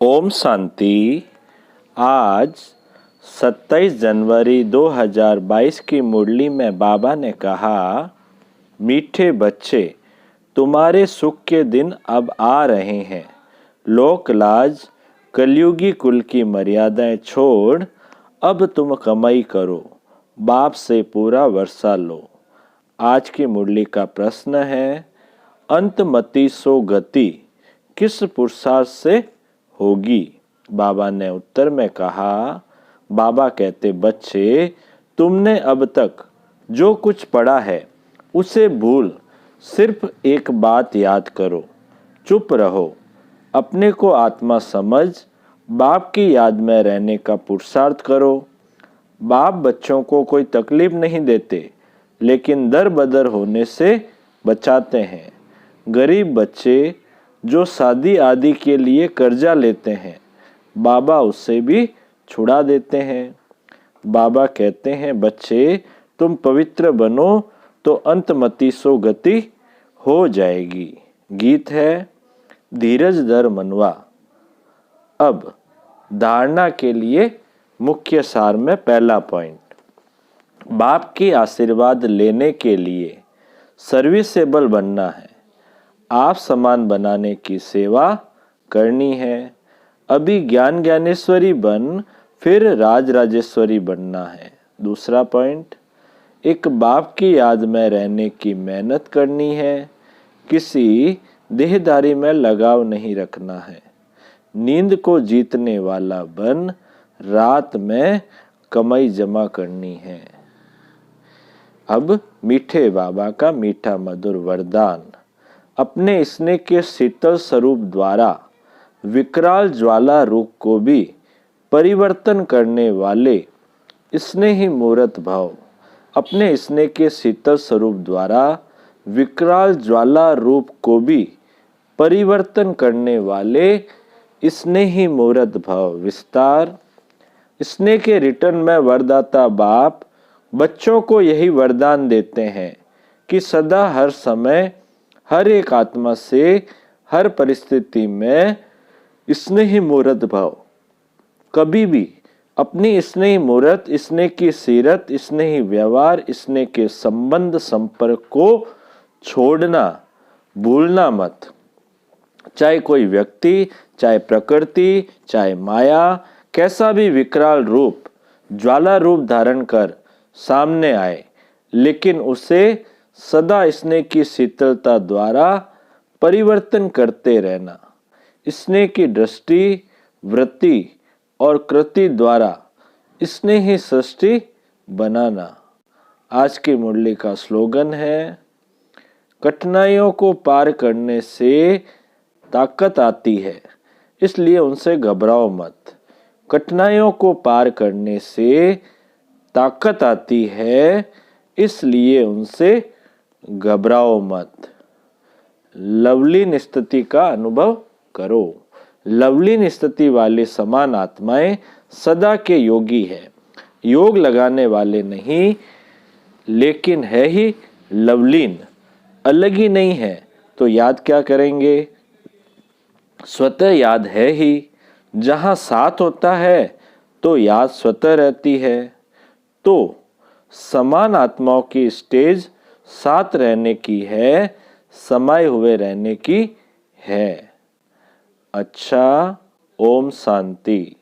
ओम शांति। आज 27 जनवरी 2022 की मुरली में बाबा ने कहा, मीठे बच्चे, तुम्हारे सुख के दिन अब आ रहे हैं। लोक लाज कलयुगी कुल की मर्यादाएं छोड़ अब तुम कमाई करो, बाप से पूरा वर्षा लो। आज की मुरली का प्रश्न है, अंतमति सो गति किस पुरुषार्थ से होगी। बाबा ने उत्तर में कहा, बाबा कहते, बच्चे, तुमने अब तक जो कुछ पढ़ा है उसे भूल सिर्फ एक बात याद करो, चुप रहो, अपने को आत्मा समझ बाप की याद में रहने का पुरुषार्थ करो। बाप बच्चों को कोई तकलीफ नहीं देते, लेकिन दर बदर होने से बचाते हैं। गरीब बच्चे जो शादी आदि के लिए कर्जा लेते हैं, बाबा उससे भी छुड़ा देते हैं। बाबा कहते हैं, बच्चे, तुम पवित्र बनो तो अंतमति सो गति हो जाएगी। गीत है, धीरज धर मनवा। अब धारणा के लिए मुख्य सार में पहला पॉइंट, बाप की आशीर्वाद लेने के लिए सर्विसेबल बनना है। आप समान बनाने की सेवा करनी है। अभी ज्ञान ज्ञानेश्वरी बन फिर राज राजेश्वरी बनना है। दूसरा पॉइंट, एक बाप की याद में रहने की मेहनत करनी है। किसी देहदारी में लगाव नहीं रखना है। नींद को जीतने वाला बन रात में कमाई जमा करनी है। अब मीठे बाबा का मीठा मधुर वरदान, अपने स्नेह के शीतल स्वरूप द्वारा विकराल ज्वाला रूप को भी परिवर्तन करने वाले स्नेही मूर्त भाव, अपने स्नेह के शीतल स्वरूप द्वारा विकराल ज्वाला रूप को भी परिवर्तन करने वाले स्नेही मूर्त भाव विस्तार। स्नेह के रिटर्न में वरदाता बाप बच्चों को यही वरदान देते हैं कि सदा हर समय हर एक आत्मा से हर परिस्थिति में स्नेही मूर्त भाव, कभी भी अपनी स्नेही मूर्त, स्नेह की सीरत, स्नेही व्यवहार, स्नेह के संबंध संपर्क को छोड़ना, भूलना मत। चाहे कोई व्यक्ति, चाहे प्रकृति, चाहे माया, कैसा भी विकराल रूप, ज्वाला रूप धारण कर सामने आए, लेकिन उसे सदा स्नेह की शीतलता द्वारा परिवर्तन करते रहना। स्नेह की दृष्टि, वृत्ति और कृति द्वारा स्नेही सृष्टि बनाना। आज की मुरली का स्लोगन है, कठिनाइयों को पार करने से ताकत आती है, इसलिए उनसे घबराओ मत। कठिनाइयों को पार करने से ताकत आती है, इसलिए उनसे घबराओ मत। लवलीन स्थिति का अनुभव करो। लवलीन स्थिति वाले समान आत्माएं सदा के योगी है। योग लगाने वाले नहीं, लेकिन है ही लवलीन, अलग ही नहीं है तो याद क्या करेंगे। स्वतः याद है ही। जहां साथ होता है तो याद स्वतः रहती है। तो समान आत्माओं की स्टेज साथ रहने की है, समाये हुए रहने की है। अच्छा, ओम शांति।